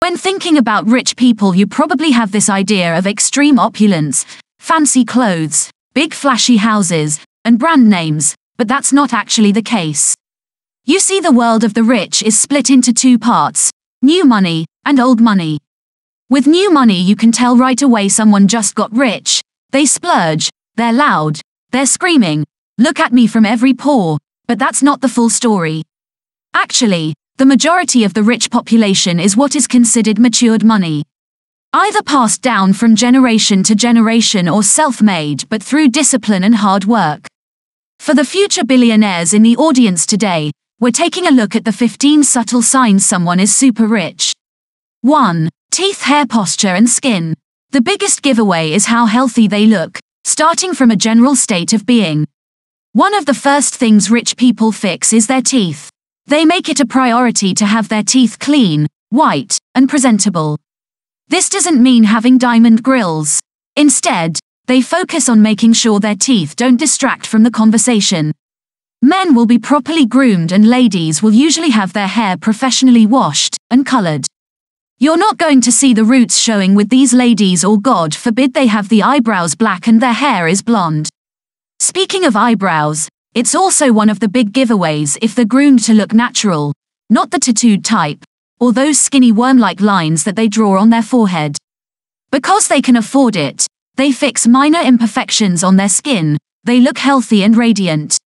When thinking about rich people, you probably have this idea of extreme opulence, fancy clothes, big flashy houses, and brand names, but that's not actually the case. You see, the world of the rich is split into two parts: new money and old money. With new money, you can tell right away someone just got rich. They splurge, they're loud, they're screaming, "Look at me," from every pore, but that's not the full story. Actually, the majority of the rich population is what is considered matured money. Either passed down from generation to generation or self-made, but through discipline and hard work. For the future billionaires in the audience today, we're taking a look at the 15 subtle signs someone is super rich. 1. Teeth, hair, posture, and skin. The biggest giveaway is how healthy they look, starting from a general state of being. One of the first things rich people fix is their teeth. They make it a priority to have their teeth clean, white, and presentable. This doesn't mean having diamond grills. Instead, they focus on making sure their teeth don't distract from the conversation. Men will be properly groomed, and ladies will usually have their hair professionally washed and colored. You're not going to see the roots showing with these ladies, or God forbid they have the eyebrows black and their hair is blonde. Speaking of eyebrows, it's also one of the big giveaways if they're groomed to look natural, not the tattooed type, or those skinny worm-like lines that they draw on their forehead. Because they can afford it, they fix minor imperfections on their skin. They look healthy and radiant.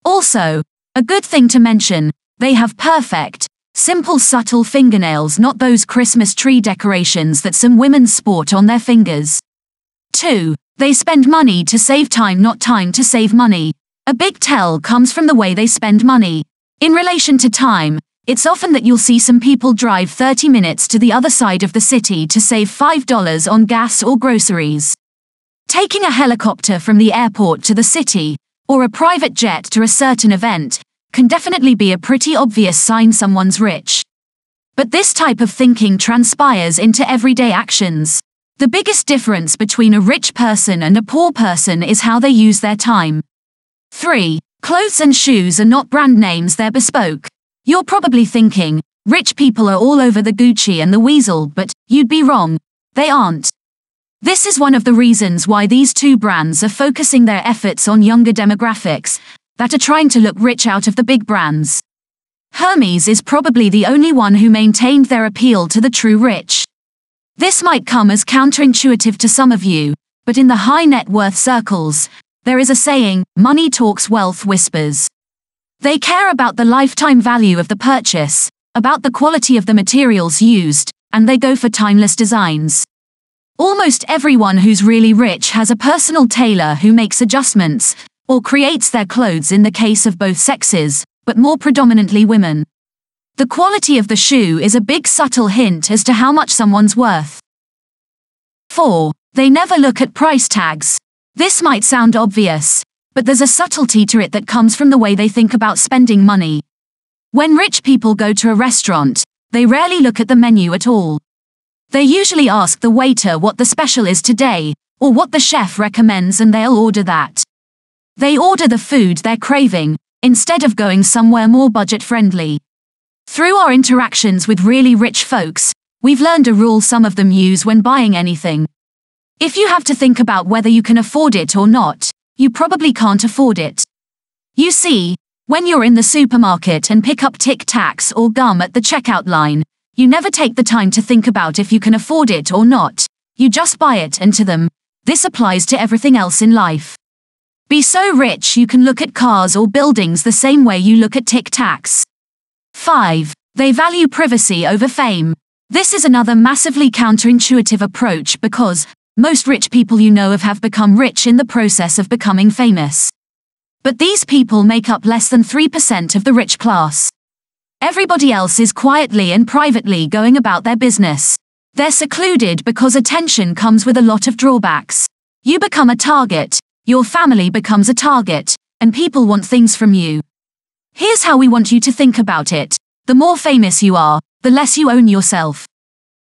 Also, a good thing to mention, they have perfect, simple, subtle fingernails, not those Christmas tree decorations that some women sport on their fingers. 2. They spend money to save time, not time to save money. A big tell comes from the way they spend money. In relation to time, it's often that you'll see some people drive 30 minutes to the other side of the city to save $5 on gas or groceries. Taking a helicopter from the airport to the city, or a private jet to a certain event, can definitely be a pretty obvious sign someone's rich. But this type of thinking transpires into everyday actions. The biggest difference between a rich person and a poor person is how they use their time. 3. Clothes and shoes are not brand names, they're bespoke. You're probably thinking, rich people are all over the Gucci and the Weasel, but you'd be wrong. They aren't. This is one of the reasons why these two brands are focusing their efforts on younger demographics that are trying to look rich out of the big brands. Hermes is probably the only one who maintained their appeal to the true rich. This might come as counterintuitive to some of you, but in the high net worth circles, there is a saying, money talks, wealth whispers. They care about the lifetime value of the purchase, about the quality of the materials used, and they go for timeless designs. Almost everyone who's really rich has a personal tailor who makes adjustments, or creates their clothes in the case of both sexes, but more predominantly women. The quality of the shoe is a big subtle hint as to how much someone's worth. 4. They never look at price tags. This might sound obvious, but there's a subtlety to it that comes from the way they think about spending money. When rich people go to a restaurant, they rarely look at the menu at all. They usually ask the waiter what the special is today, or what the chef recommends, and they'll order that. They order the food they're craving, instead of going somewhere more budget-friendly. Through our interactions with really rich folks, we've learned a rule some of them use when buying anything. If you have to think about whether you can afford it or not, you probably can't afford it. You see, when you're in the supermarket and pick up Tic Tacs or gum at the checkout line, you never take the time to think about if you can afford it or not. You just buy it, and to them, this applies to everything else in life. Be so rich you can look at cars or buildings the same way you look at Tic Tacs. 5. They value privacy over fame. This is another massively counterintuitive approach because most rich people you know of have become rich in the process of becoming famous. But these people make up less than 3% of the rich class. Everybody else is quietly and privately going about their business. They're secluded because attention comes with a lot of drawbacks. You become a target, your family becomes a target, and people want things from you. Here's how we want you to think about it. The more famous you are, the less you own yourself.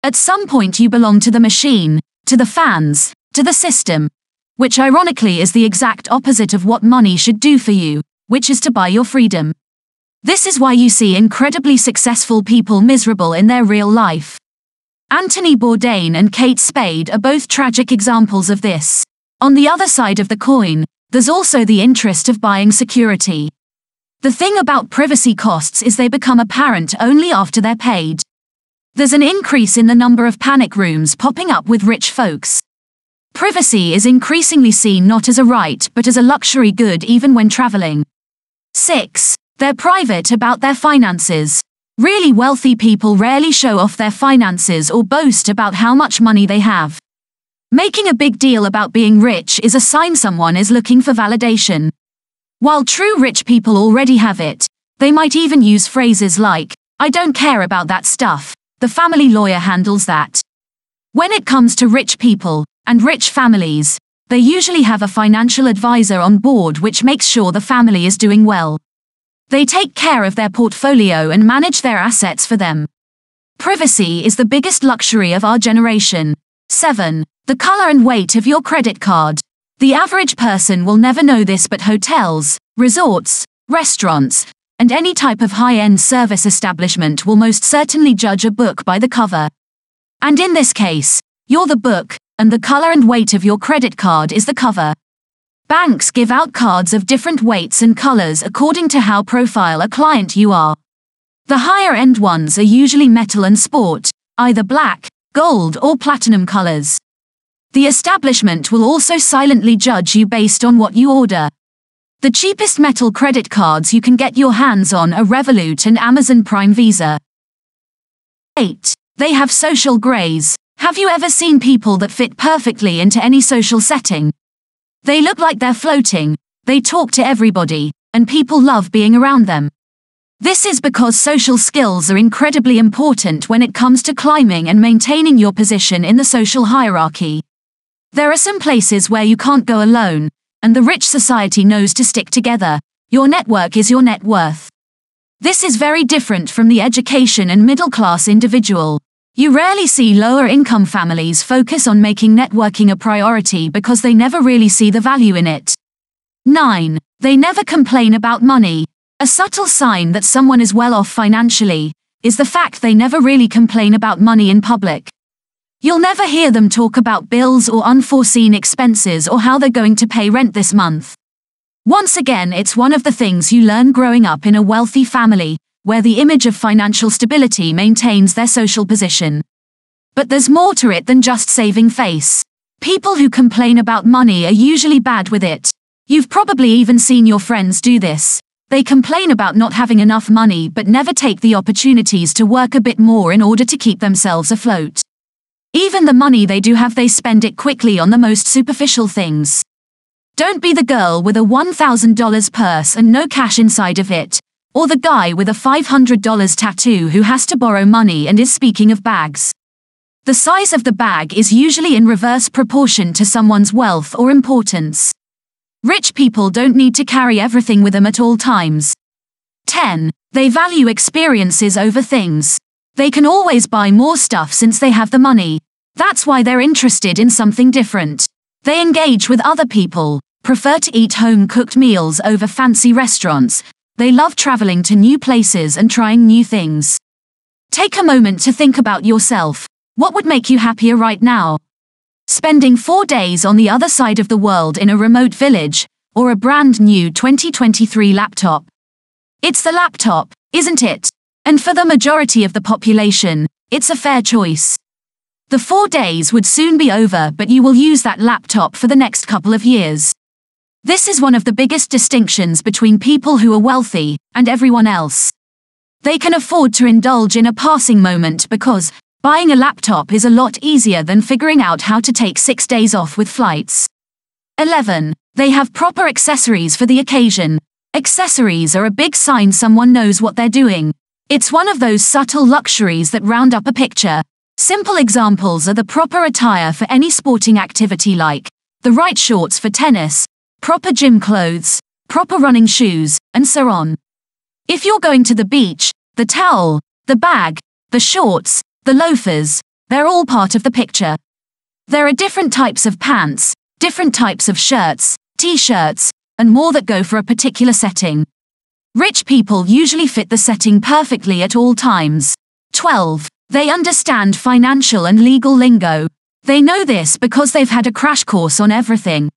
At some point you belong to the machine, to the fans, to the system, which ironically is the exact opposite of what money should do for you, which is to buy your freedom. This is why you see incredibly successful people miserable in their real life. Anthony Bourdain and Kate Spade are both tragic examples of this. On the other side of the coin, there's also the interest of buying security. The thing about privacy costs is they become apparent only after they're paid. There's an increase in the number of panic rooms popping up with rich folks. Privacy is increasingly seen not as a right but as a luxury good even when traveling. 6. They're private about their finances. Really wealthy people rarely show off their finances or boast about how much money they have. Making a big deal about being rich is a sign someone is looking for validation. While true rich people already have it, they might even use phrases like, "I don't care about that stuff, the family lawyer handles that." When it comes to rich people, and rich families, they usually have a financial advisor on board which makes sure the family is doing well. They take care of their portfolio and manage their assets for them. Privacy is the biggest luxury of our generation. 7. The color and weight of your credit card. The average person will never know this, but hotels, resorts, restaurants, and any type of high-end service establishment will most certainly judge a book by the cover. And in this case, you're the book, and the color and weight of your credit card is the cover. Banks give out cards of different weights and colors according to how profile a client you are. The higher-end ones are usually metal and sport, either black, gold, or platinum colors. The establishment will also silently judge you based on what you order. The cheapest metal credit cards you can get your hands on are Revolut and Amazon Prime Visa. 8. They have social grays. Have you ever seen people that fit perfectly into any social setting? They look like they're floating, they talk to everybody, and people love being around them. This is because social skills are incredibly important when it comes to climbing and maintaining your position in the social hierarchy. There are some places where you can't go alone, and the rich society knows to stick together. Your network is your net worth. This is very different from the education and middle-class individual. You rarely see lower-income families focus on making networking a priority because they never really see the value in it. 9. They never complain about money. A subtle sign that someone is well off financially is the fact they never really complain about money in public. You'll never hear them talk about bills or unforeseen expenses or how they're going to pay rent this month. Once again, it's one of the things you learn growing up in a wealthy family, where the image of financial stability maintains their social position. But there's more to it than just saving face. People who complain about money are usually bad with it. You've probably even seen your friends do this. They complain about not having enough money but never take the opportunities to work a bit more in order to keep themselves afloat. Even the money they do have, they spend it quickly on the most superficial things. Don't be the girl with a $1,000 purse and no cash inside of it, or the guy with a $500 tattoo who has to borrow money and is speaking of bags. The size of the bag is usually in reverse proportion to someone's wealth or importance. Rich people don't need to carry everything with them at all times. 10. They value experiences over things. They can always buy more stuff since they have the money. That's why they're interested in something different. They engage with other people, prefer to eat home-cooked meals over fancy restaurants. They love traveling to new places and trying new things. Take a moment to think about yourself. What would make you happier right now? Spending 4 days on the other side of the world in a remote village, or a brand new 2023 laptop? It's the laptop, isn't it? And for the majority of the population, it's a fair choice. The 4 days would soon be over, but you will use that laptop for the next couple of years. This is one of the biggest distinctions between people who are wealthy and everyone else. They can afford to indulge in a passing moment because buying a laptop is a lot easier than figuring out how to take 6 days off with flights. 11. They have proper accessories for the occasion. Accessories are a big sign someone knows what they're doing. It's one of those subtle luxuries that round up a picture. Simple examples are the proper attire for any sporting activity, like the right shorts for tennis, proper gym clothes, proper running shoes, and so on. If you're going to the beach, the towel, the bag, the shorts, the loafers, they're all part of the picture. There are different types of pants, different types of shirts, t-shirts, and more that go for a particular setting. Rich people usually fit the setting perfectly at all times. 12. They understand financial and legal lingo. They know this because they've had a crash course on everything.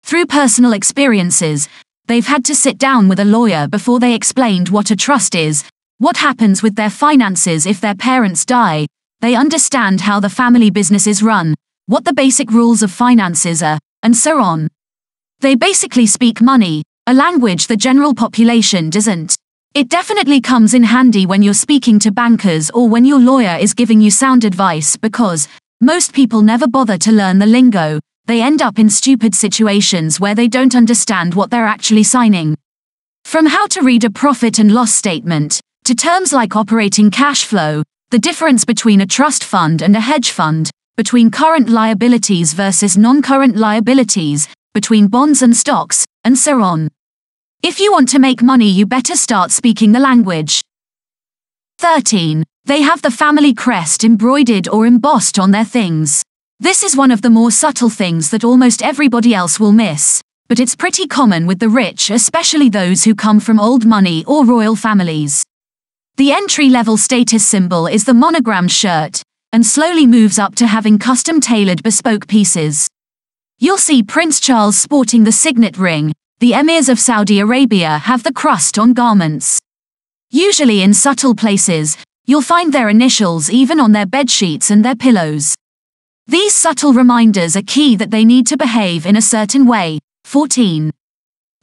Through personal experiences, they've had to sit down with a lawyer before they explained what a trust is, what happens with their finances if their parents die. They understand how the family business is run, what the basic rules of finances are, and so on. They basically speak money, a language the general population doesn't. It definitely comes in handy when you're speaking to bankers or when your lawyer is giving you sound advice, because most people never bother to learn the lingo. They end up in stupid situations where they don't understand what they're actually signing. From how to read a profit and loss statement, to terms like operating cash flow, the difference between a trust fund and a hedge fund, between current liabilities versus non-current liabilities, between bonds and stocks, and so on. If you want to make money, you better start speaking the language. 13. They have the family crest embroidered or embossed on their things. This is one of the more subtle things that almost everybody else will miss, but it's pretty common with the rich, especially those who come from old money or royal families. The entry-level status symbol is the monogrammed shirt, and slowly moves up to having custom-tailored bespoke pieces. You'll see Prince Charles sporting the signet ring. The emirs of Saudi Arabia have the crust on garments. Usually in subtle places, you'll find their initials even on their bedsheets and their pillows. These subtle reminders are key that they need to behave in a certain way. 14.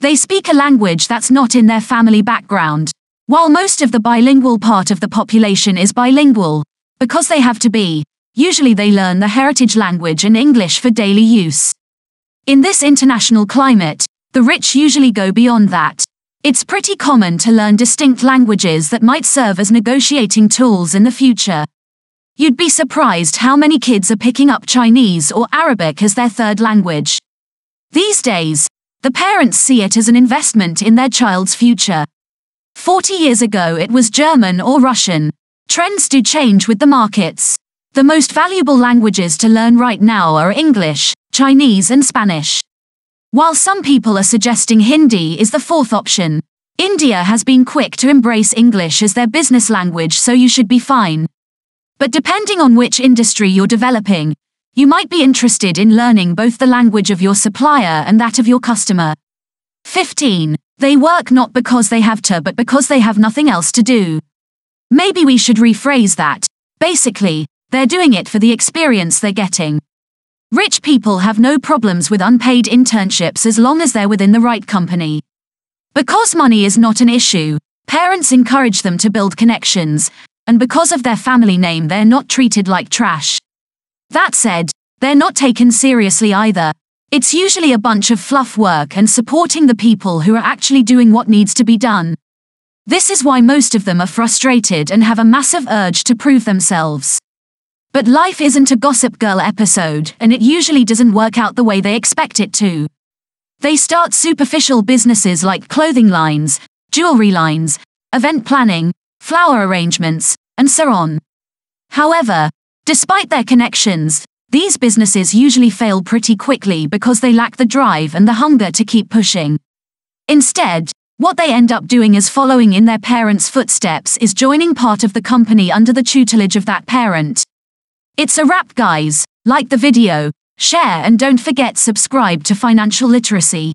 They speak a language that's not in their family background. While most of the bilingual part of the population is bilingual, because they have to be, usually they learn the heritage language and English for daily use. In this international climate, the rich usually go beyond that. It's pretty common to learn distinct languages that might serve as negotiating tools in the future. You'd be surprised how many kids are picking up Chinese or Arabic as their third language. These days, the parents see it as an investment in their child's future. 40 years ago it was German or Russian. Trends do change with the markets. The most valuable languages to learn right now are English, Chinese and Spanish. While some people are suggesting Hindi is the fourth option, India has been quick to embrace English as their business language, so you should be fine. But depending on which industry you're developing, you might be interested in learning both the language of your supplier and that of your customer. 15. They work not because they have to, but because they have nothing else to do. Maybe we should rephrase that. Basically, they're doing it for the experience they're getting. Rich people have no problems with unpaid internships as long as they're within the right company. Because money is not an issue, parents encourage them to build connections, and because of their family name they're not treated like trash. That said, they're not taken seriously either. It's usually a bunch of fluff work and supporting the people who are actually doing what needs to be done. This is why most of them are frustrated and have a massive urge to prove themselves. But life isn't a Gossip Girl episode, and it usually doesn't work out the way they expect it to. They start superficial businesses like clothing lines, jewelry lines, event planning, flower arrangements, and so on. However, despite their connections, these businesses usually fail pretty quickly because they lack the drive and the hunger to keep pushing. Instead, what they end up doing is following in their parents' footsteps, is joining part of the company under the tutelage of that parent. It's a wrap, guys. Like the video, share, and don't forget subscribe to Financial Literacy.